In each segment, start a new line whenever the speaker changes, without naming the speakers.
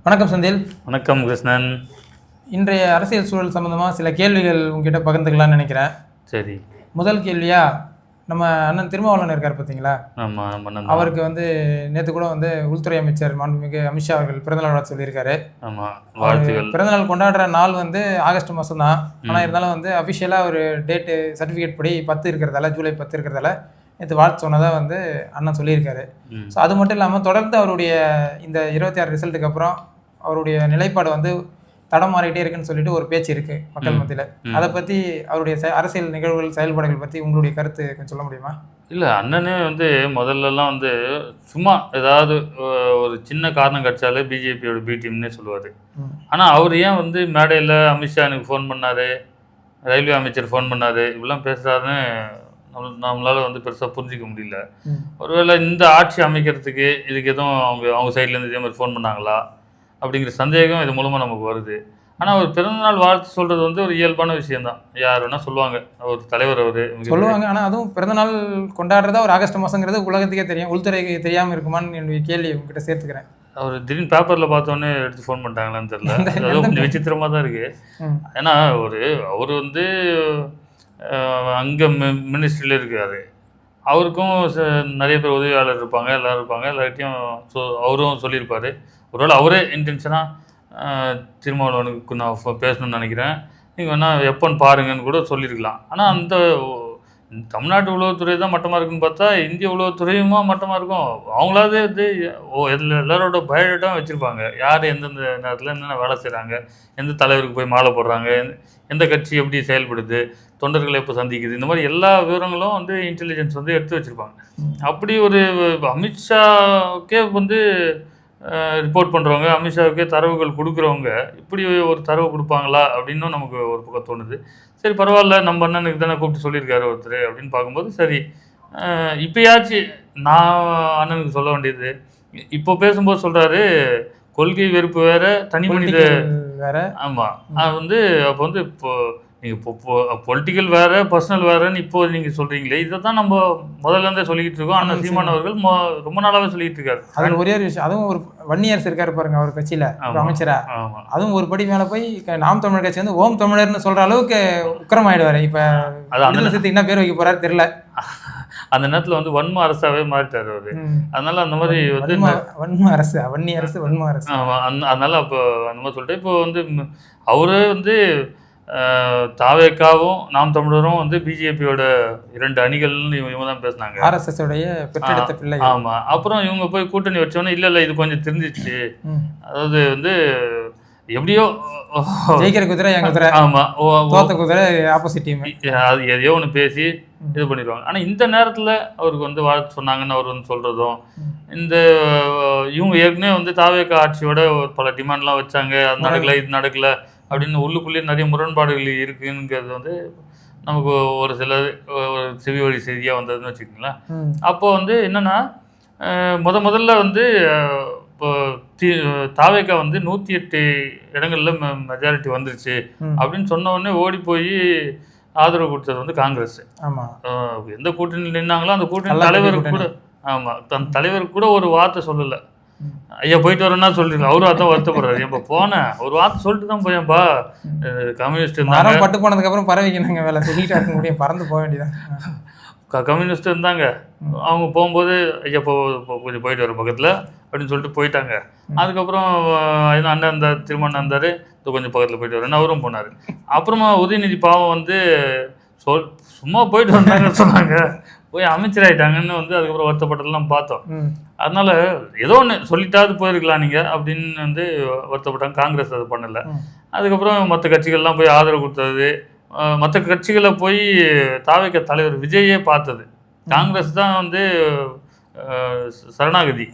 வணக்கம் செந்தில்.
வணக்கம் கிருஷ்ணன்.
இன்றைய அரசியல் சூழல் சம்பந்தமாக சில கேள்விகள் உங்ககிட்ட பகிர்ந்துக்கலாம்னு நினைக்கிறேன்.
சரி.
முதல் கேள்வியா, நம்ம அண்ணன் திருமாவளவன் இருக்கார் பார்த்தீங்களா?
ஆமாம்.
அவருக்கு நேற்று கூட உள்துறை அமைச்சர் மாண்புமிகு அமித்ஷா அவர்கள் பிறந்தநாள் வாழ்த்து சொல்லியிருக்காரு.
ஆமாம், வாழ்த்துகள்.
பிறந்தநாள் கொண்டாடுற நாள் ஆகஸ்ட் மாதம் தான். ஆனால் இருந்தாலும் அஃபிஷியலாக ஒரு டேட்டு சர்டிஃபிகேட் படி 10 இருக்கிறதால, ஜூலை 10 இருக்கிறதால நேற்று வாழ்த்து சொன்னதாக அண்ணன் சொல்லியிருக்காரு. ஸோ அது மட்டும் இல்லாமல் தொடர்ந்து அவருடைய இந்த 26 ரிசல்ட்டுக்கு அப்புறம் அவருடைய நிலைப்பாடு தடமாறிட்டே இருக்குன்னு சொல்லிட்டு ஒரு பேச்சு இருக்கு மக்கள் மத்தியில். அதை பற்றி அவருடைய அரசியல் நிகழ்வுகள் செயல்பாடுகள் பற்றி உங்களுடைய கருத்து கொஞ்சம் சொல்ல முடியுமா?
இல்லை, அண்ணனே முதல்லலாம் சும்மா ஏதாவது ஒரு சின்ன காரணம் கிடைச்சாலே பிஜேபியோட பி டீம்னே சொல்லுவார். ஆனால் அவர் ஏன் மேடையில் அமித்ஷா எனக்கு ஃபோன் பண்ணார், ரயில்வே அமைச்சர் ஃபோன் பண்ணார், இப்படிலாம் பேசுகிறாருன்னு நம்மளால் பெருசாக புரிஞ்சிக்க முடியல. ஒருவேளை இந்த ஆட்சி அமைக்கிறதுக்கு இதுக்கு எதுவும் அவங்க சைட்லேருந்து இதே மாதிரி ஃபோன் பண்ணாங்களா அப்படிங்கிற சந்தேகம் இது மூலமாக நமக்கு வருது. ஆனால் அவர் பிறந்தநாள் வாழ்த்து சொல்கிறது ஒரு இயல்பான விஷயம்தான். யார் வேணால் சொல்லுவாங்க, ஒரு தலைவர் அவர்
சொல்லுவாங்க. ஆனால் அதுவும் பிறந்தநாள் கொண்டாடுறதா ஒரு ஆகஸ்ட் மாதங்கிறது உலகத்துக்கே தெரியும், உள்துறைக்கு தெரியாமல் இருக்குமான்னு என்னுடைய கேள்வி உங்ககிட்ட சேர்த்துக்கிறேன்.
அவர் திடீர்னு பேப்பரில் பார்த்தோன்னே எடுத்து ஃபோன் பண்ணிட்டாங்களான்னு தெரியல. அது கொஞ்சம் விசித்திரமாக தான் இருக்குது. ஏன்னா அவர் அங்கே மினிஸ்ட்ரியில் இருக்காரு, அவருக்கும் நிறைய பேர் உதவியாளர் இருப்பாங்க, எல்லோரும் இருப்பாங்க, எல்லார்கிட்டையும் அவரும் சொல்லியிருப்பார். ஒருவேளை அவரே இன்டென்ஷனாக திருமாவளவனுக்கு நான் பேசணும்னு நினைக்கிறேன், நீங்கள் வேணால் எப்போன்னு பாருங்கன்னு கூட சொல்லியிருக்கலாம். ஆனால் அந்த தமிழ்நாட்டு உளவுத்துறை தான் மட்டமாக இருக்குன்னு பார்த்தா இந்திய உளவுத்துறையுமா மட்டமாக இருக்கும். அவங்களாவது எல்லாரோட பயோடேட்டா வச்சுருப்பாங்க, யார் எந்தெந்த நேரத்தில் என்னென்ன வேலை செய்கிறாங்க, எந்த தலைவருக்கு போய் மாலை போடுறாங்க, எந்த கட்சி எப்படி செயல்படுது, தொண்டர்களை எப்போ சந்திக்குது, இந்த மாதிரி எல்லா விவரங்களும் இன்டெலிஜென்ஸ் எடுத்து வச்சுருப்பாங்க. அப்படி ஒரு அமித்ஷாவுக்கே ரிப்போர்ட் பண்ணுறவங்க, அமித்ஷாவுக்கே தரவுகள் கொடுக்குறவங்க இப்படி ஒரு தரவு கொடுப்பாங்களா அப்படின்னும் நமக்கு ஒரு பக்கம் தோணுது. சரி, பரவாயில்ல, நம்ம அண்ணனுக்கு தானே கூப்பிட்டு சொல்லியிருக்காரு ஒருத்தர் அப்படின்னு பார்க்கும்போது சரி. இப்போயாச்சும் நான் அண்ணனுக்கு சொல்ல வேண்டியது, இப்போ பேசும்போது சொல்கிறாரு கொள்கை வெறுப்பு வேற, தனி மனித
வேற.
ஆமாம், அப்போ இப்போ நீங்கள் இப்போ பொலிட்டிக்கல் வேறு, பர்சனல் வேறுன்னு இப்போ நீங்கள் சொல்கிறீங்களே, இதை தான் நம்ம முதல்லேருந்தே சொல்லிக்கிட்டு இருக்கோம். அண்ணன் சீமான் அவர்கள் ரொம்ப நாளாகவே சொல்லிக்கிட்டு இருக்காரு.
அது ஒரே ஒரு விஷயம், அதுவும் ஒரு வன்னியரசு இருக்காரு பாருங்க அவர் கட்சியில் அமைச்சரா. அதுவும் ஒரு படி மேலே போய் நாம் தமிழர் கட்சி ஓம் தமிழர்னு சொல்கிற அளவுக்கு உக்கரமாயிடுவார். இப்போ அது அந்த விஷயத்துக்கு என்ன பேர் வைக்க போகிறாரு தெரியல.
அந்த நேரத்தில் வன்ம அரசாவே மாறிட்டார் அவர். அதனால அந்த மாதிரி
வன்ம அரசு, வன்னி அரசு, வன்ம அரசு.
ஆமாம், அதனால அப்போ அந்த மாதிரி சொல்லிட்டு இப்போ அவரு தாவேக்காவும் நாம் தமிழரும் பிஜேபியோட 2 அணிகள்னு இவங்க தான் பேசினாங்க,
RSS உடைய பெற்றெடுத்த பிள்ளை.
ஆமாம், அப்புறம் இவங்க போய் கூட்டணி வச்சோன்னே இல்லை இது கொஞ்சம் தெரிஞ்சிச்சு, அதாவது எப்படியோ
ஜெயிக்கிற குதிரை என் குதிரை,
ஆமாம்,
தோத்த குதிரை ஆப்போசிட் டீம்,
அது எதையோ ஒன்று பேசி இது பண்ணிடுவாங்க. ஆனால் இந்த நேரத்தில் அவருக்கு வாழ்த்து சொன்னாங்கன்னு அவர் சொல்கிறதும், இந்த இவங்க ஏற்கனவே தாவேக்கா ஆட்சியோட பல டிமாண்ட்லாம் வச்சாங்க, அது நடக்கலை இது நடக்கலை அப்படின்னு உள்ளுக்குள்ளேயே நிறைய முரண்பாடுகள் இருக்குங்கிறது நமக்கு ஒரு சில ஒரு செவி வழி செய்தியாக வந்ததுன்னு வச்சுக்கிங்களேன். அப்போ என்னென்னா முதல்ல இப்போ தாவேக்கா 108 இடங்களில் மெஜாரிட்டி வந்துருச்சு அப்படின்னு சொன்ன உடனே ஓடி போய் ஆதரவு கொடுத்தது காங்கிரஸ்.
ஆமாம்,
எந்த கூட்டணியில் நின்னாங்களோ அந்த கூட்டணி தலைவருக்கு கூட, ஆமாம், தன் தலைவருக்கு கூட ஒரு வார்த்தை சொல்லலை. ஐயா போயிட்டு வரேன்னா சொல்லிருக்கேன், அவரும் அதான் வருத்தப்படுறாரு. ஏன்பா போனேன், ஒரு வார்த்தை சொல்லிட்டு தான் போயேன்ப்பா. கம்யூனிஸ்ட் இருந்தாங்க,
பட்டு போனதுக்கு அப்புறம் பறவைக்கு வேலை சொல்லிட்டு இருக்க முடியும், பறந்து போக வேண்டியதான்.
கம்யூனிஸ்ட் இருந்தாங்க, அவங்க போகும்போது ஐயா கொஞ்சம் போயிட்டு வர பக்கத்தில் அப்படின்னு சொல்லிட்டு போயிட்டாங்க. அதுக்கப்புறம் அண்ணன் இருந்தார், திருமணம் இருந்தார், கொஞ்சம் பக்கத்தில் போயிட்டு வரேன்னு அவரும் போனார். அப்புறமா உதயநிதி பாவம் சும்மா போயிட்டு வந்தாங்கன்னு சொன்னாங்க, போய் அமைச்சராயிட்டாங்கன்னு அதுக்கப்புறம் வருத்தப்பட்டதெல்லாம் பார்த்தோம். அதனால ஏதோ ஒன்று சொல்லிட்டாவது போயிருக்கலாம் நீங்கள் அப்படின்னு வருத்தப்பட்டாங்க. காங்கிரஸ் அது பண்ணலை. அதுக்கப்புறம் மற்ற கட்சிகள்லாம் போய் ஆதரவு கொடுத்தது, மற்ற கட்சிகளை போய் தாவேக்கா தலைவர் விஜயே பார்த்தது. காங்கிரஸ் தான் சரணாகதி,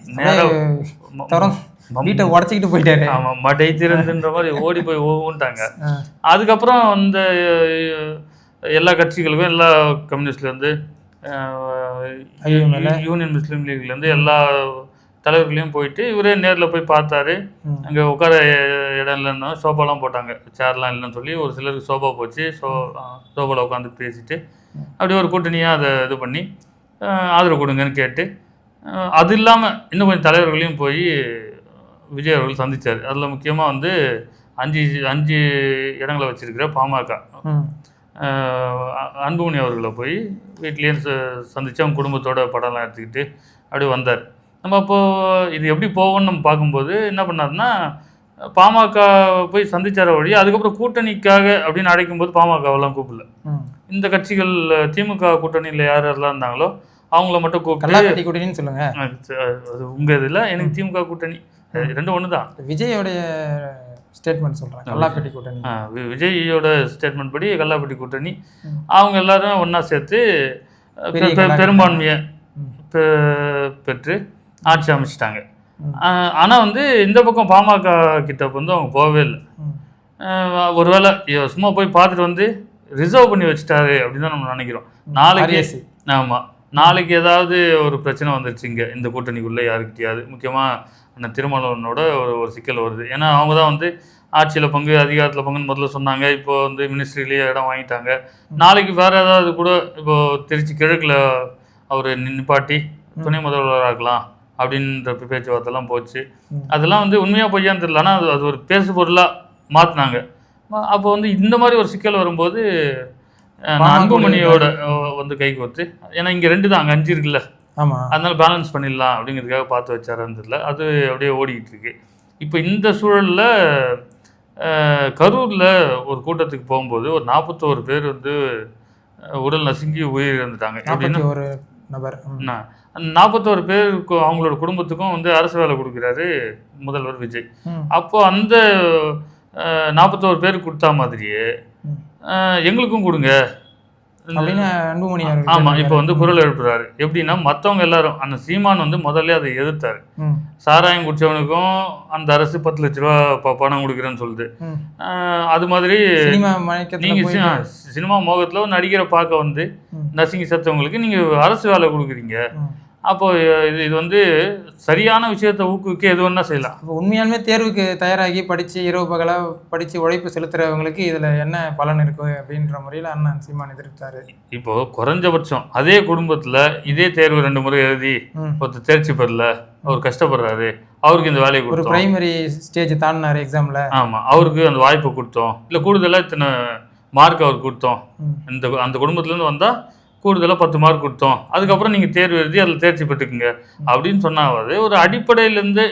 வீட்டை உடச்சிக்கிட்டு போயிட்டாரு.
ஆமாம், மடை திறந்துன்ற மாதிரி ஓடி போய் ஓட்டாங்க. அதுக்கப்புறம் எல்லா கட்சிகளுக்கும், எல்லா கம்யூனிஸ்ட்லேருந்து யூனியன் முஸ்லீம் லீக்லேருந்து எல்லா தலைவர்களையும் போயிட்டு இவரே நேரில் போய் பார்த்தாரு. அங்கே உட்கார இடம் இல்லைன்னா சோஃபாலாம் போட்டாங்க, சேர்லாம் இல்லைன்னு சொல்லி ஒரு சிலருக்கு சோஃபா போச்சு, சோஃபாவில் உட்காந்து பேசிட்டு அப்படியே ஒரு கூட்டணியாக அதை இது பண்ணி ஆதரவு கொடுங்கன்னு கேட்டு, அது இல்லாமல் இன்னும் கொஞ்சம் தலைவர்களையும் போய் விஜய் அவர்கள் சந்தித்தார். அதில் முக்கியமாக வந்து 5 இடங்களை வச்சிருக்கிற பாமக அன்புமணி அவர்களை போய் வீட்லேயே சந்தித்து அவங்க குடும்பத்தோட படம்லாம் எடுத்துக்கிட்டு அப்படியே வந்தார். நம்ம அப்போது இது எப்படி போகும்னு நம்ம பார்க்கும்போது என்ன பண்ணாருன்னா, பாமக போய் சந்திச்சார வழி, அதுக்கப்புறம் கூட்டணிக்காக அப்படின்னு அழைக்கும்போது பாமகவெல்லாம் கூப்பிடல. இந்த கட்சிகள் திமுக கூட்டணியில் யார் யாரெல்லாம் இருந்தாங்களோ அவங்கள மட்டும் கூப்பிட்டு
கூட்டணின்னு சொல்லுங்க.
அது உங்க இதில் எனக்கு திமுக கூட்டணி ரெண்டும் ஒன்று தான்.
விஜயோடைய ஸ்டேட்மெண்ட் சொல்கிறேன், கல்லாப்பட்டி கூட்டணி.
விஜயோட ஸ்டேட்மெண்ட் படி கல்லாப்பட்டி கூட்டணி அவங்க எல்லாரும் ஒன்றா சேர்த்து பெரும்பான்மையை பெற்று ஆட்சி அமைச்சிட்டாங்க. ஆனால் வந்து இந்த பக்கம் பாமக கிட்ட வந்து அவங்க போகவே இல்லை. ஒருவேளை சும்மா போய் பார்த்துட்டு வந்து ரிசர்வ் பண்ணி வச்சுட்டாரு அப்படின்னு தான் நம்ம நினைக்கிறோம். நாளைக்கு ஆமாம், நாளைக்கு ஏதாவது ஒரு பிரச்சனை வந்துருச்சு இங்கே இந்த கூட்டணிக்குள்ளே யாருக்கிட்டையாவது, முக்கியமாக அந்த திருமாவளவனோட ஒரு சிக்கல் வருது. ஏன்னா அவங்க தான் வந்து ஆட்சியில் பங்கு அதிகாரத்தில் பங்குன்னு முதல்ல சொன்னாங்க. இப்போ வந்து மினிஸ்ட்ரிலேயே இடம் வாங்கிட்டாங்க. நாளைக்கு வேறு ஏதாவது கூட இப்போது திருச்சி கிழக்கில் அவர் நிப்பாட்டி துணை முதல்வராக இருக்கலாம் அப்படின்ற பேச்சுவார்த்தைலாம் போச்சு. அதெல்லாம் வந்து உண்மையாக பொய்யான்னு தெரியல. ஆனால் அது ஒரு பேசு பொருளாக மாற்றினாங்க. அப்போ வந்து இந்த மாதிரி ஒரு சிக்கல் வரும்போது அன்புமணியோட வந்து கை கோர்த்து, ஏன்னா இங்கே 2 தான், அங்கே 5 இருக்குல்ல, அதனால பேலன்ஸ் பண்ணிடலாம் அப்படிங்கிறதுக்காக பார்த்து வச்சாரான்னு தெரியல. அது அப்படியே ஓடிக்கிட்டு இருக்கு. இப்போ இந்த சூழலில் கரூரில் ஒரு கூட்டத்துக்கு போகும்போது ஒரு 41 பேர் வந்து உடல் நசுங்கி உயிர் இறந்துட்டாங்க. எப்படின்னா
ஒரு நபர்,
அந்த 41 பேருக்கு அவங்களோட குடும்பத்துக்கும் வந்து அரசு வேலை கொடுக்குறாரு முதல்வர் விஜய். அப்போ அந்த 41 பேருக்கு கொடுத்தா மாதிரியே எங்களுக்கும் கொடுங்க
அன்புமணி.
ஆமா, இப்போ வந்து குரல் எழுப்புறாரு. எப்படின்னா மற்றவங்க எல்லாரும், அந்த சீமான் வந்து முதல்ல அதை எதிர்த்தாரு. சாராயம் குடிச்சவனுக்கும் அந்த அரசு 10 லட்ச ரூபா பணம் கொடுக்குறேன்னு சொல்லுது. அது மாதிரி நீங்க சினிமா மோகத்துல ஒரு நடிகரை பார்க்க வந்து நசுங்கி செத்தவங்களுக்கு நீங்க அரசு வேலை கொடுக்குறீங்க. அப்போ இது வந்து சரியான விஷயத்தை ஊக்குவிக்க எது வேணா செய்யலாம்.
இப்போ உண்மையாலுமே தேர்வுக்கு தயாராகி படித்து இரவு பகலாக படித்து உழைப்பு செலுத்துறவங்களுக்கு இதில் என்ன பலன் இருக்கும் அப்படின்ற முறையில் அண்ணன் சீமான் எதிர்த்தாரு.
இப்போ குறைஞ்சபட்சம் அதே குடும்பத்தில் இதே தேர்வு 2 முறை எழுதி ஒருத்தர் தேர்ச்சி பெறல, அவர் கஷ்டப்படுறாரு, அவருக்கு இந்த வேலையை கொடுத்தோம்.
ஒரு பிரைமரி ஸ்டேஜ் தாண்டினார் எக்ஸாமில்,
ஆமாம், அவருக்கு அந்த வாய்ப்பை கொடுத்தோம். இல்லை கூடுதலாக இத்தனை மார்க் அவருக்கு கொடுத்தோம். அந்த குடும்பத்துலேருந்து வந்தால் கூடுதலாக 10 மார்க் கொடுத்தோம், அதுக்கப்புறம் நீங்கள் தேர்வு எழுதி அதில் தேர்ச்சி பெற்றுக்குங்க அப்படின்னு சொன்னாவது ஒரு அடிப்படையிலேருந்து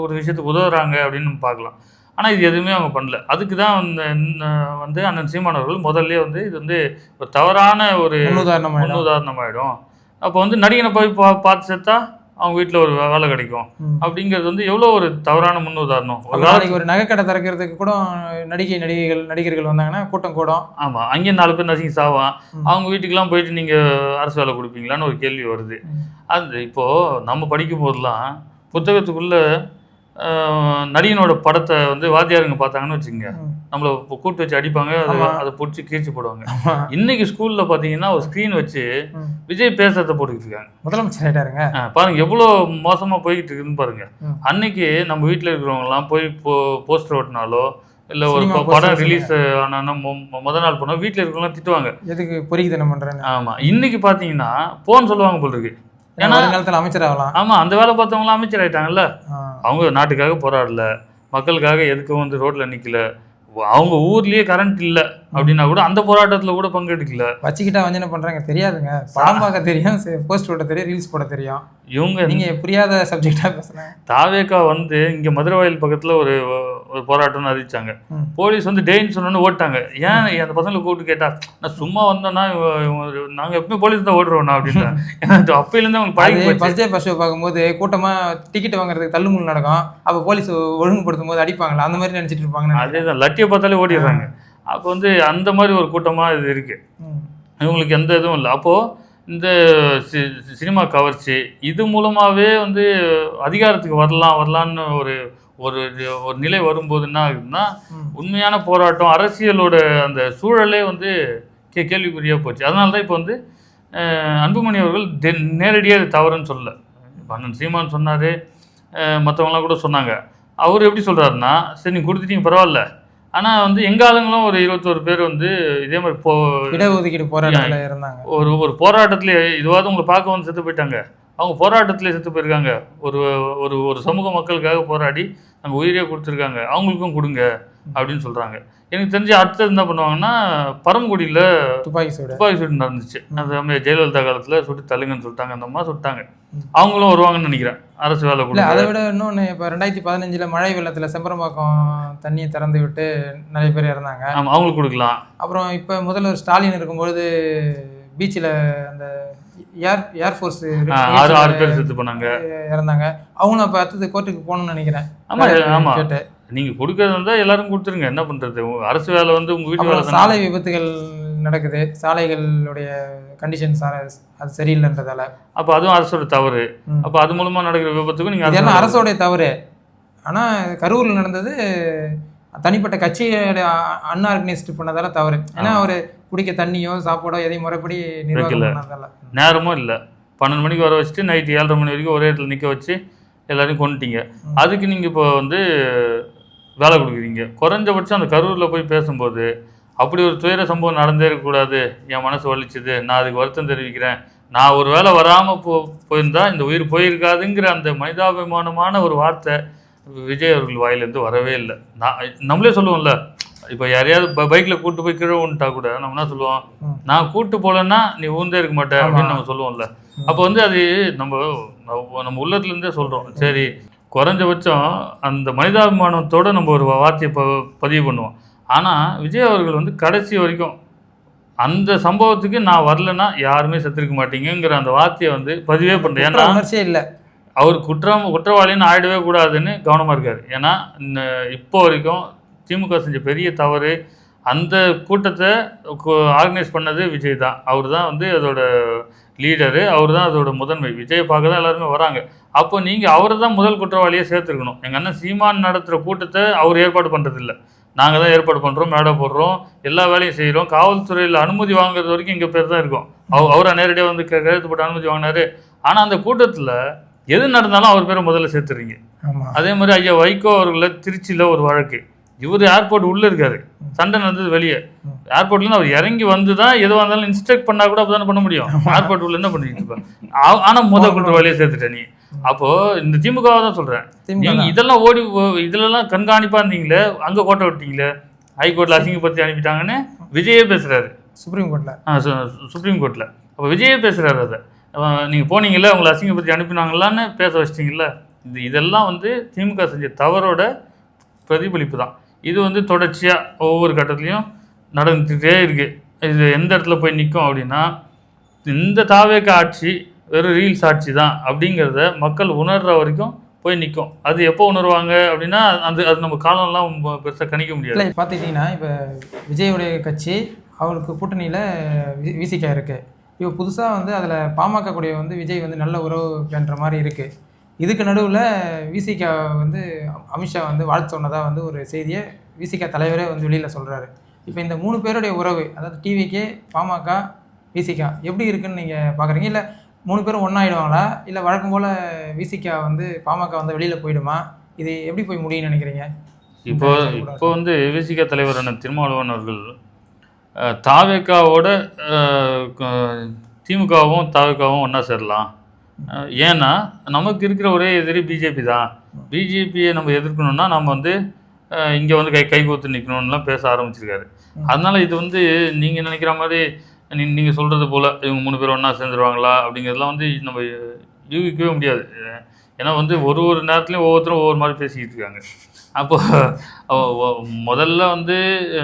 ஒரு விஷயத்துக்கு உதவுறாங்க அப்படின்னு நம்ம பார்க்கலாம். ஆனால் இது எதுவுமே அவங்க பண்ணல. அதுக்கு தான் வந்து அண்ணன் சீமானவர்கள் முதல்ல வந்து இது வந்து ஒரு தவறான ஒரு முன்னுதாரணமாயிடும். அப்போ வந்து நடிகனை போய் பார்த்து சேர்த்தா அவங்க வீட்டில் ஒரு வேலை கிடைக்கும் அப்படிங்கிறது வந்து எவ்வளோ ஒரு தவறான முன்னுதாரணம்.
ஒரு நகைக்கடை திறக்கிறதுக்கு கூட நடிகர்கள் வந்தாங்கன்னா கூட்டம் கூடும்.
ஆமாம், அங்கேயும் 4 பேர் நசுங்கி சாவான். அவங்க வீட்டுக்கெல்லாம் போயிட்டு நீங்கள் அரசு வேலை கொடுப்பீங்களான்னு ஒரு கேள்வி வருது. அது இப்போது நம்ம படிக்கும் போதெல்லாம் புத்தகத்துக்குள்ளே நடிகனோட படத்தை வந்து வாத்தியாருங்க பார்த்தாங்கன்னு வச்சுக்கோங்க, நம்மளை கூப்பிட்டு வச்சு அடிப்பாங்க, அதை பிடிச்சி கீழ்ச்சி போடுவாங்க. இன்னைக்கு ஸ்கூல்ல பார்த்தீங்கன்னா ஒரு ஸ்க்ரீன் வச்சு விஜய் பேசுறதை போட்டுக்கிட்டு இருக்காங்க.
முதலமைச்சர் ஆயிட்டாருங்க
பாருங்க, எவ்வளோ மோசமா போய்கிட்டு இருக்குன்னு பாருங்க. அன்னைக்கு நம்ம வீட்டில் இருக்கிறவங்கலாம் போய் போஸ்டர் ஓட்டினாலோ இல்லை ஒரு படம் ரிலீஸ் ஆனா முதல் நாள் போனால் வீட்டில் இருக்கிறவங்களாம் திட்டுவாங்க,
எதுக்கு பொறிக்குதனம் பண்றேன்னு.
ஆமா, இன்னைக்கு பார்த்தீங்கன்னா போன்னு சொல்லுவாங்க போல் இருக்கு.
ஏன்னா காலத்தில் அமைச்சர் ஆகலாம்.
ஆமா, அந்த வேலை பார்த்தவங்களாம் அமைச்சர் ஆயிட்டாங்கல்ல. அவங்க நாட்டுக்காக போராடல, மக்களுக்காக எதுக்கும் வந்து ரோட்ல நிக்கல, அவங்க ஊர்லயே கரண்ட் இல்லை அப்படின்னா கூட அந்த போராட்டத்தில் கூட பங்கெடுக்கல.
வச்சுக்கிட்டா வஞ்சனை பண்றாங்க தெரியாதுங்க, படம் பார்க்க தெரியும், போஸ்ட் ஓட்ட தெரியும், ரீல்ஸ் போட தெரியும். இவங்க நீங்க புரியாத சப்ஜெக்டா பேசுறேன்.
தாவேக்கா வந்து இங்க மதுரவாயில் பக்கத்துல ஒரு போராட்டம்னு அறிவிச்சாங்க. போலீஸ் வந்து டேன்னு சொன்னோன்னு ஓட்டாங்க. ஏன் அந்த பசங்களை கூப்பிட்டு கேட்டா, நான் சும்மா வந்தோன்னா நாங்க எப்பவுமே போலீஸ் தான் ஓடுறோம்னா அப்படின்னு அப்பையிலேருந்து அவங்க பழகி
ஃபர்ஸ்ட் டே ஃபர்ஸ்ட் ஷோ பார்க்கும்போது கூட்டமா டிக்கெட் வாங்குறதுக்கு தள்ளுமுள் நடக்கும். அப்போ போலீஸ் ஒழுங்குபடுத்தும் போது அடிப்பாங்களா, அந்த மாதிரி நினைச்சிட்டு இருப்பாங்க.
அதேதான், லட்டியை பார்த்தாலே ஓடிடுறாங்க. அப்போ வந்து அந்த மாதிரி ஒரு கூட்டமாக இது இருக்கு. இவங்களுக்கு எந்த இதுவும் இல்லை. அப்போது இந்த சினிமா கவர்ச்சி இது மூலமாகவே வந்து அதிகாரத்துக்கு வரலான்னு ஒரு ஒரு நிலை வரும்போது என்ன ஆகுதுன்னா, உண்மையான போராட்டம் அரசியலோட அந்த சூழலே வந்து கேள்விக்குறியாக போச்சு. அதனால தான் இப்போ வந்து அன்புமணி அவர்கள் நேரடியாக தவறுன்னு சொல்லலை. அண்ணன் சீமான் சொன்னார், மற்றவங்களாம் கூட சொன்னாங்க. அவர் எப்படி சொல்கிறாருன்னா, சரி நீங்கள் கொடுத்துட்டீங்க பரவாயில்ல, ஆனால் வந்து எங்கள் ஆளுங்களும் ஒரு 21 பேர் வந்து இதே மாதிரி
இடஒதுக்கீடு போராட்டத்தில் இருந்தாங்க.
ஒரு போராட்டத்தில் இதுவாவது உங்களை பார்க்க வந்து செத்து போயிட்டாங்க, அவங்க போராட்டத்திலே செத்து போயிருக்காங்க. ஒரு ஒரு ஒரு சமூக மக்களுக்காக போராடி அங்கே உயிரே கொடுத்துருக்காங்க, அவங்களுக்கும் கொடுங்க அப்படின்னு சொல்கிறாங்க. எனக்கு தெரிஞ்சு அடுத்தது என்ன பண்ணுவாங்கன்னா, பரமக்குடியில் துப்பாக்கி சூடு நடந்துச்சு. அந்த ஜெயலலிதா காலத்தில் சுட்டு தள்ளுங்கன்னு சொல்லிட்டாங்க, அந்த அம்மா சுட்டாங்க. அவங்களும் வருவாங்கன்னு நினைக்கிறேன், அரசு வேலை கூட.
அதை விட இன்னொன்று, இப்போ 2015 மழை வெள்ளத்தில் செம்பரம்பாக்கம் தண்ணியை திறந்து விட்டு நிறைய பேர் இறந்தாங்க.
ஆமாம், அவங்களுக்கு கொடுக்கலாம்.
அப்புறம் இப்போ முதல்வர் ஸ்டாலின் இருக்கும்பொழுது பீச்சில் அந்த ஏர்ஃபோர்ஸ்
6 பேர் செத்து போனாங்க,
இறந்தாங்க. அவங்களும் அப்போ அடுத்தது கோர்ட்டுக்கு போகணும்னு நினைக்கிறேன்.
ஆமாம் கேட்டு நீங்கள் கொடுக்கறது இருந்தால் எல்லாரும் கொடுத்துருங்க, என்ன பண்ணுறது? அரசு வேலை வந்து உங்கள் வீட்டு வேலை.
சாலை விபத்துகள் நடக்குது, சாலைகளுடைய கண்டிஷன்ஸ் அது சரியில்லைன்றதால.
அப்போ அதுவும் அரசோட தவறு. அப்போ அது மூலமாக நடக்கிற விபத்துக்கும் நீங்கள்
இதெல்லாம் அரசோடைய தவறு. ஆனால் கரூரில் நடந்தது தனிப்பட்ட கட்சியோட அன்ஆர்கனைஸ்டு பண்ணதால தவறு. ஏன்னா அவர் குடிக்க தண்ணியோ சாப்பாடோ எதையும் முறைப்படி நிர்வாகம் பண்ணதால.
நேரமும் இல்லை, 12 மணிக்கு வர வச்சுட்டு நைட்டு 7:30 மணி வரைக்கும் ஒரே இடத்துல நிற்க வச்சு எல்லாரையும் கொண்டுட்டீங்க. அதுக்கு நீங்கள் இப்போ வந்து வேலை கொடுக்குறீங்க. குறைஞ்சபட்சம் அந்த கரூரில் போய் பேசும்போது அப்படி ஒரு துயர சம்பவம் நடந்தே இருக்கக்கூடாது, என் மனசு வலிச்சுது, நான் அதுக்கு வருத்தம் தெரிவிக்கிறேன், நான் ஒரு வேளை வராமல் போயிருந்தா இந்த உயிர் போயிருக்காதுங்கிற அந்த மனிதாபிமானமான ஒரு வார்த்தை விஜய் அவர்கள் வாயிலேருந்து வரவே இல்லை. நம்மளே சொல்லுவோம்ல, இப்போ யாரையாவது பைக்கில் கூட்டு போய் கீழே விட்டா கூட நம்ம என்ன சொல்லுவோம், நான் கூட்டு போகலன்னா நீ ஊந்தே இருக்க மாட்டேன் அப்படின்னு நம்ம சொல்லுவோம்ல. அப்போ வந்து அது நம்ம உள்ளத்துலேருந்தே சொல்கிறோம். சரி, குறைஞ்சபட்சம் அந்த மனிதாபிமானத்தோடு நம்ம ஒரு வார்த்தையை பதிவு பண்ணுவோம். ஆனால் விஜய் அவர்கள் வந்து கடைசி வரைக்கும் அந்த சம்பவத்துக்கு நான் வரலன்னா யாருமே செத்துருக்க மாட்டீங்கிற அந்த வார்த்தையை வந்து பதிவே பண்ணுறேன். ஏன்னா
இல்லை,
அவர் குற்றவாளின்னு ஆயிடவே கூடாதுன்னு கவனமாக இருக்கார். ஏன்னா இப்போ வரைக்கும் திமுக செஞ்ச பெரிய தவறு, அந்த கூட்டத்தை ஆர்கனைஸ் பண்ணது விஜய் தான். அவர் தான் வந்து அதோட லீடரு, அவர் தான் அதோட முதன்மை. விஜயை பார்க்க தான் எல்லாருமே வராங்க. அப்போ நீங்கள் அவரை தான் முதல் குற்றவாளியை சேர்த்துருக்கணும். எங்கள் அண்ணன் சீமான் நடத்துகிற கூட்டத்தை அவர் ஏற்பாடு பண்ணுறதில்ல, நாங்கள் தான் ஏற்பாடு பண்ணுறோம், மேடை போடுறோம், எல்லா வேலையும் செய்கிறோம். காவல்துறையில் அனுமதி வாங்குறது வரைக்கும் எங்கள் பேர் தான் இருக்கும். அவரை நேரடியாக வந்து கழுத்து போட்டு அனுமதி வாங்கினாரு. ஆனால் அந்த கூட்டத்தில் எது நடந்தாலும் அவர் பேரை முதல்ல சேர்த்துறீங்க. அதே மாதிரி ஐயா வைகோ அவர்களை திருச்சியில் ஒரு வழக்கு, இவர் ஏர்போர்ட் உள்ளே இருக்காரு, சண்டை நடந்தது வெளியே. ஏர்போர்ட்லேருந்து அவர் இறங்கி வந்து தான் எதுவாக இருந்தாலும் இன்ஸ்ட்ரக்ட் பண்ணால் கூட அப்போ தானே பண்ண முடியும். ஏர்போர்ட் உள்ள என்ன பண்ணிட்டு இருப்பேன். ஆனால் முதல் குற்றவாளியை சேர்த்துட்டேன் நீ. அப்போது இந்த திமுகவை தான் சொல்கிறேன், நீங்கள் இதெல்லாம் இதிலெல்லாம் கண்காணிப்பாக இருந்தீங்களே, அங்கே கோட்டை விட்டீங்களே, ஹைகோர்ட்டில் அசிங்கப்படுத்தி அனுப்பிட்டாங்கன்னு விஜயே பேசுகிறாரு. சுப்ரீம் கோர்ட்டில் அப்போ விஜயே பேசுகிறாரு. அதை நீங்கள் போனீங்களே, உங்களை அசிங்கப்படுத்தி அனுப்பினாங்களான்னு பேச வச்சிட்டிங்கள. இதெல்லாம் வந்து திமுக செஞ்ச தவறோட பிரதிபலிப்பு தான். இது வந்து தொடர்ச்சியாக ஒவ்வொரு கட்டத்துலையும் நடந்துகிட்டே இருக்குது. இது எந்த இடத்துல போய் நிற்கும் அப்படின்னா, இந்த தாவேக ஆட்சி வெறும் ரீல்ஸ் ஆட்சி தான் அப்படிங்கிறத மக்கள் உணர்கிற வரைக்கும் போய் நிற்கும். அது எப்போ உணர்வாங்க அப்படின்னா, அது நம்ம காலம்லாம் பெருசாக கணிக்க முடியாது.
பார்த்துக்கிட்டிங்கன்னா இப்போ விஜயோடைய கட்சி அவருக்கு கூட்டணியில் விசிகா இருக்குது. இப்போ புதுசாக வந்து அதில் பாமக கூடிய வந்து விஜய் வந்து நல்ல உறவு பண்ணுற மாதிரி இருக்குது. இதுக்கு நடுவில் விசிகா வந்து அமித்ஷா வந்து வாழ்த்து சொன்னதாக வந்து ஒரு செய்தியை விசிகா தலைவரே வந்து வெளியில் சொல்கிறாரு. இப்போ இந்த 3 பேருடைய உறவு, அதாவது டிவிகே, பாமக, விசிகா எப்படி இருக்குன்னு நீங்கள் பார்க்குறீங்க? இல்லை 3 பேரும் ஒன்றாயிடுவாங்களா? இல்லை வழக்கம் போல் விசிகா வந்து பாமக வந்து வெளியில் போயிடுமா? இது எப்படி போய் முடியும்னு நினைக்கிறீங்க?
இப்போ வந்து விசிகா தலைவரான திருமாவளவன் அவர்கள் தாவேகாவோட திமுகவும் தாவேகாவும் ஒன்றா சேரலாம். ஏன்னா நமக்கு இருக்கிற ஒரே எதிரி பிஜேபி தான். பிஜேபியை நம்ம எதிர்க்கணும்னா நம்ம வந்து இங்கே வந்து கைகோத்து நிற்கணும்லாம் பேச ஆரம்பிச்சிருக்காரு. அதனால் இது வந்து நீங்கள் நினைக்கிற மாதிரி நீங்கள் சொல்கிறது போல் இவங்க 3 பேர் ஒன்றா சேர்ந்துருவாங்களா அப்படிங்கிறதுலாம் வந்து நம்ம யூகிக்கவே முடியாது. ஏன்னா வந்து ஒரு நேரத்துலையும் ஒவ்வொருத்தரும் ஒவ்வொரு மாதிரி பேசிக்கிட்டு இருக்காங்க. அப்போது முதல்ல வந்து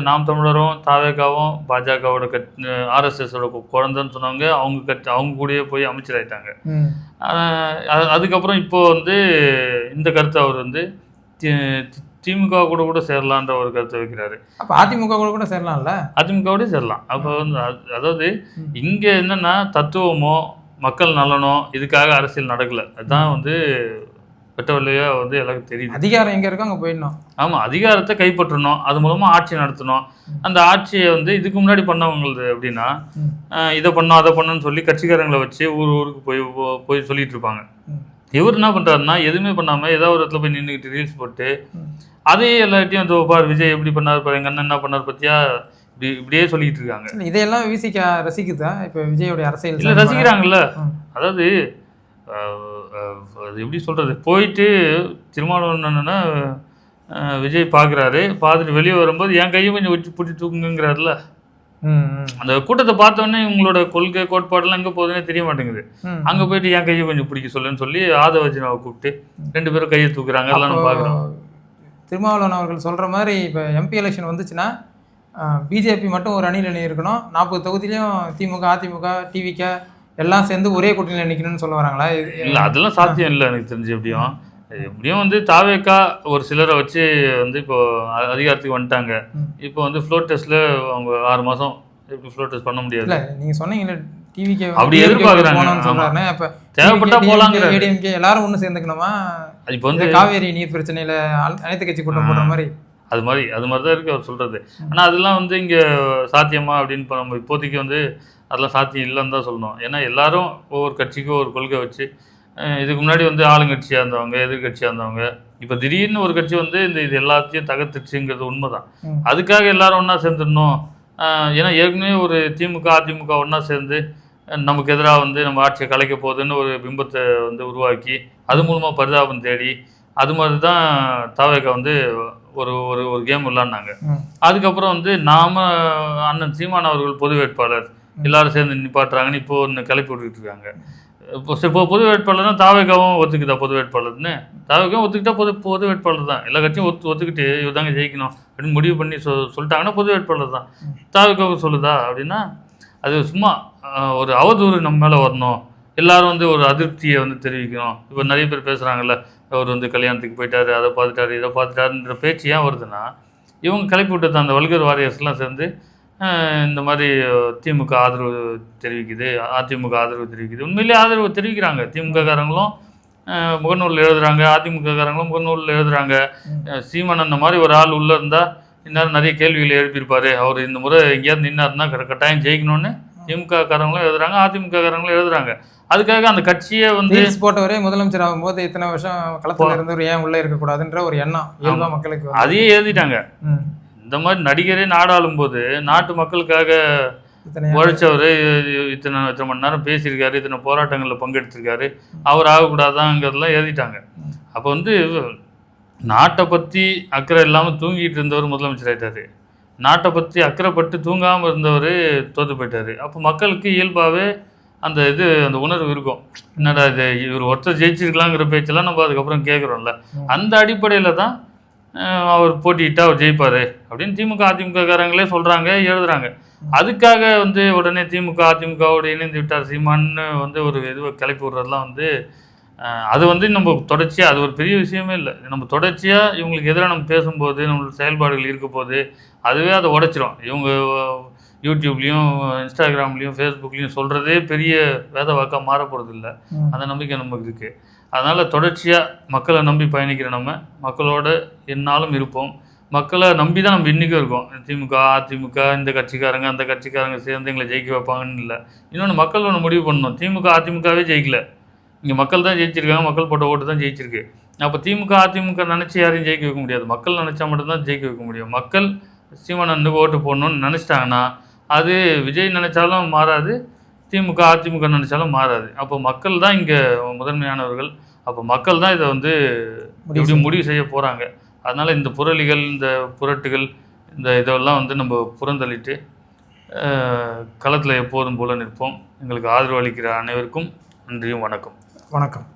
நாம் தமிழரும் தாவேகாவும் பாஜகவோட ஆர்எஸ்எஸோட குழந்தைன்னு சொன்னவங்க அவங்க கூடயே போய் அமைச்சராயிட்டாங்க. அதுக்கப்புறம் இப்போ வந்து இந்த கருத்தை அவர் வந்து திமுக கூட சேரலான்ற ஒரு கருத்தை வைக்கிறாரு.
அப்போ அதிமுக கூட சேரலாம்ல?
அதிமுகவோட சேரலாம். அப்போ வந்து அதாவது இங்கே என்னென்னா தத்துவமோ மக்கள் நலனோ இதுக்காக அரசியல் நடக்கலை. அதுதான் வந்து வெட்டவல்லையாக வந்து எல்லாருக்கும் தெரியுது.
அதிகாரம் எங்கே இருக்கோ அங்கே போயிடணும்.
ஆமாம், அதிகாரத்தை கைப்பற்றணும், அது மூலமாக ஆட்சி நடத்தணும். அந்த ஆட்சியை வந்து இதுக்கு முன்னாடி பண்ணவங்களது அப்படின்னா இதை பண்ணோம் அதை பண்ணணும்னு சொல்லி கட்சிக்காரங்களை வச்சு ஊருக்கு போய் சொல்லிட்டு இருப்பாங்க. இவர் என்ன பண்ணுறாருன்னா எதுவுமே பண்ணாமல் ஏதாவது ஒரு இடத்துல போய் நின்றுக்கிட்டு ரீல்ஸ் போட்டு அதே எல்லார்ட்டையும் வந்து பார் விஜய் எப்படி பண்ணார் பாரு, எங்கள் அண்ணன் என்ன பண்ணார் பற்றியா இப்படியே சொல்லிட்டு இருக்காங்க.
இதையெல்லாம் விசிகா ரசிக்குதா? இப்போ விஜயோடைய அரசியல்
இல்லை ரசிக்கிறாங்கல்ல. அதாவது அது எப்படி சொல்கிறது, போயிட்டு திருமாவளவன்னா விஜய் பார்க்குறாரு, பார்த்துட்டு வெளியே வரும்போது என் கையை கொஞ்சம் வச்சு பிடிச்சி தூக்குங்கிறாருல. அந்த கூட்டத்தை பார்த்தோன்னே இவங்களோட கொள்கை கோட்பாடெல்லாம் எங்கே போகுதுன்னே தெரிய மாட்டேங்குது. அங்கே போயிட்டு என் கையை கொஞ்சம் பிடிக்க சொல்லுன்னு சொல்லி ஆதவர்ஜுனாவை கூப்பிட்டு 2 பேரும் கையை தூக்குறாங்க. எல்லாம் நம்ம பார்க்குறோம்.
திருமாவளவன் அவர்கள் சொல்கிற மாதிரி இப்போ எம்பி எலெக்ஷன் வந்துச்சுன்னா பிஜேபி மட்டும் ஒரு அணியில் இருக்கணும், 40 தொகுதியிலையும் திமுக, அதிமுக, டிவிக எல்லாம் சேர்ந்து ஒரே கூட்டணியில் நிற்கணும்னு சொல்ல வராங்களா?
இல்லை, அதெல்லாம் சாத்தியம் இல்லை எனக்கு தெரிஞ்சு. எப்படியும் வந்து தாவேக்கா ஒரு சிலரை வச்சு வந்து இப்போ அதிகாரத்துக்கு வந்துட்டாங்க. இப்போ வந்து ஃப்ளோர் டெஸ்ட்டில் அவங்க 6 மாதம் எப்படி ஃப்ளோர் டெஸ்ட் பண்ண முடியாது.
இல்லை, நீங்கள் சொன்னீங்களே டிவிக்கு
அப்படி எதிர்பார்க்குறாங்க.
இப்போ
தேவைப்பட்டா போகலாங்கிற
ஏடிஎம்கே எல்லாரும் ஒன்று சேர்ந்துக்கணுமா?
இப்போ வந்து
காவேரி நீர் பிரச்சனையில் அனைத்து கட்சி கூட்டம் போடுற மாதிரி
அது மாதிரி தான் இருக்குது அவர் சொல்கிறது. ஆனால் அதெல்லாம் வந்து இங்கே சாத்தியமா அப்படின்னு இப்போ நம்ம இப்போதைக்கு வந்து அதெல்லாம் சாத்தியம் இல்லைன்னு தான் சொல்லணும். ஏன்னா எல்லாரும் ஒவ்வொரு கட்சிக்கும் ஒரு கொள்கை வச்சு, இதுக்கு முன்னாடி வந்து ஆளுங்கட்சியாக இருந்தவங்க, எதிர்கட்சியாக இருந்தவங்க, இப்போ திடீர்னு ஒரு கட்சி வந்து இது எல்லாத்தையும் தகர்த்துச்சுங்கிறது உண்மை தான். அதுக்காக எல்லாரும் ஒன்றா சேர்ந்துடணும். ஏன்னா ஏற்கனவே ஒரு திமுக, அதிமுக ஒன்றா சேர்ந்து நமக்கு எதிராக வந்து நம்ம ஆட்சியை கலைக்க போகுதுன்னு ஒரு பிம்பத்தை வந்து உருவாக்கி அது மூலமாக பரிதாபம் தேடி அது மாதிரி தான் தாவேக்கா வந்து ஒரு ஒரு ஒரு கேம் விளாட்னாங்க. அதுக்கப்புறம் வந்து அண்ணன் சீமான் அவர்கள் பொது வேட்பாளர் எல்லாரும் சேர்ந்து நிப்பாட்டுறாங்கன்னு இப்போ ஒன்று கிளப்பி விட்டுக்கிட்டு இருக்காங்க. இப்போ பொது வேட்பாளர்னா தாவேக்காவும் ஒத்துக்குதா பொது வேட்பாளர்னு? தாவேக்காவும் ஒத்துக்கிட்டா பொது வேட்பாளர் தான். எல்லா கட்சியும் ஒத்துக்கிட்டு இவர் தாங்க ஜெயிக்கணும் அப்படின்னு முடிவு பண்ணி சொல்லிட்டாங்கன்னா பொது வேட்பாளர் தான். தாவேக்காவும் சொல்லுதா அப்படின்னா அது சும்மா ஒரு அவதூறு நம்ம மேலே வரணும், எல்லாரும் வந்து ஒரு அதிருப்தியை வந்து தெரிவிக்கணும். இப்போ நிறைய பேர் பேசுகிறாங்கல்ல, அவர் வந்து கல்யாணத்துக்கு போயிட்டாரு, அதை பார்த்துட்டாரு, இதை பார்த்துட்டாருன்ற பேச்சு ஏன் வருதுன்னா, இவங்க கிளப்பி விட்டது அந்த வல்கர் வாரியர்ஸ்லாம் சேர்ந்து இந்த மாதிரி திமுக ஆதரவு தெரிவிக்குது, அதிமுக ஆதரவு தெரிவிக்குது. உண்மையிலேயே ஆதரவு தெரிவிக்கிறாங்க. திமுக காரங்களும் முகநூலில் எழுதுறாங்க, அதிமுக காரங்களும் முகநூலில் எழுதுறாங்க. சீமான் அந்த மாதிரி ஒரு ஆள் உள்ளே இருந்தால் இந்நேரம் நிறைய கேள்விகளை எழுப்பியிருப்பாரு, அவர் இந்த முறை எங்கேயாவது நின்னாருன்னா கட்டாயம் ஜெயிக்கணும்னு திமுக காரங்களும் எழுதுறாங்க, அதிமுக காரங்களும் எழுதுறாங்க. அதுக்காக அந்த கட்சியை வந்து
போட்டவரே முதலமைச்சர் ஆகும்போது இத்தனை வருஷம் களத்தில் இருந்தவர் ஏன் உள்ளே இருக்கக்கூடாதுன்ற ஒரு எண்ணம் இயல்பா மக்களுக்கு
அதையே எழுதிட்டாங்க. இந்த மாதிரி நடிகரே நாடாளும் போது நாட்டு மக்களுக்காக உழைச்சவர் இத்தனை மணி நேரம் பேசியிருக்காரு, இத்தனை போராட்டங்களில் பங்கெடுத்திருக்காரு, அவர் ஆகக்கூடாதாங்கிறதெல்லாம் எழுதிட்டாங்க. அப்போ வந்து நாட்டை பற்றி அக்கறை இல்லாமல் தூங்கிட்டு இருந்தவர் முதலமைச்சர் ஆகிட்டாரு, நாட்டை பற்றி அக்கறைப்பட்டு தூங்காமல் இருந்தவர் தோற்று போயிட்டார். அப்போ மக்களுக்கு இயல்பாகவே அந்த உணர்வு இருக்கும். என்னடா இது இவர் ஒருத்தர் ஜெயிச்சிருக்கலாங்கிற பேச்செல்லாம் நம்ம அதுக்கப்புறம் கேட்குறோம்ல. அந்த அடிப்படையில் தான் அவர் போட்டியிட்டா அவர் ஜெயிப்பார் அப்படின்னு திமுக அதிமுக காரங்களே சொல்கிறாங்க, எழுதுறாங்க. அதுக்காக வந்து உடனே திமுக அதிமுகவோடு இணைந்து விட்டார் சீமான்னு வந்து ஒரு இதுவை கிளப்பி விடுறதுலாம் வந்து அது வந்து நம்ம தொடர்ச்சியாக, அது ஒரு பெரிய விஷயமே இல்லை. நம்ம தொடர்ச்சியாக இவங்களுக்கு எதிராக நம்ம பேசும்போது நம்மளோட செயல்பாடுகள் இருக்க போது அதுவே அதை உடைச்சிரும். இவங்க யூடியூப்லேயும் இன்ஸ்டாகிராம்லேயும் ஃபேஸ்புக்லேயும் சொல்கிறதே பெரிய வேத வாக்காக மாற போகிறது இல்லை. அந்த நம்பிக்கை நமக்கு இருக்குது. அதனால் தொடர்ச்சியாக மக்களை நம்பி பயணிக்கிற நம்ம மக்களோட எந்நாளும் இருப்போம். மக்களை நம்பி தான் நம்ம இன்றைக்கும் இருக்கோம். திமுக அதிமுக இந்த கட்சிக்காரங்க அந்த கட்சிக்காரங்க சேர்ந்து எங்களை ஜெயிக்க வைப்பாங்கன்னு இல்லை. இன்னொன்று மக்கள் ஒன்று முடிவு பண்ணணும், திமுக அதிமுகவே ஜெயிக்கல, இங்கே மக்கள் தான் ஜெயிச்சிருக்காங்க, மக்கள் போட்ட ஓட்டு தான் ஜெயிச்சிருக்கு. அப்போ திமுக அதிமுக நினச்சி யாரையும் ஜெயிக்க வைக்க முடியாது, மக்கள் நினச்சா மட்டும்தான் ஜெயிக்க வைக்க முடியும். மக்கள் சீமானனுக்கு ஓட்டு போடணும்னு நினச்சிட்டாங்கன்னா அது விஜய் நினச்சாலும் மாறாது, திமுக அதிமுக நினச்சாலும் மாறாது. அப்போ மக்கள் தான் இங்கே முதன்மையானவர்கள். அப்போ மக்கள் தான் இதை வந்து எப்படி முடிவு செய்ய போகிறாங்க. அதனால் இந்த புரளிகள் இந்த புரட்டுகள் இந்த இதெல்லாம் வந்து நம்ம புறந்தள்ளிட்டு களத்தில் எப்போதும் போல நிற்போம். எங்களுக்கு ஆதரவு அளிக்கிற அனைவருக்கும் நன்றியும் வணக்கம்.
வணக்கம்.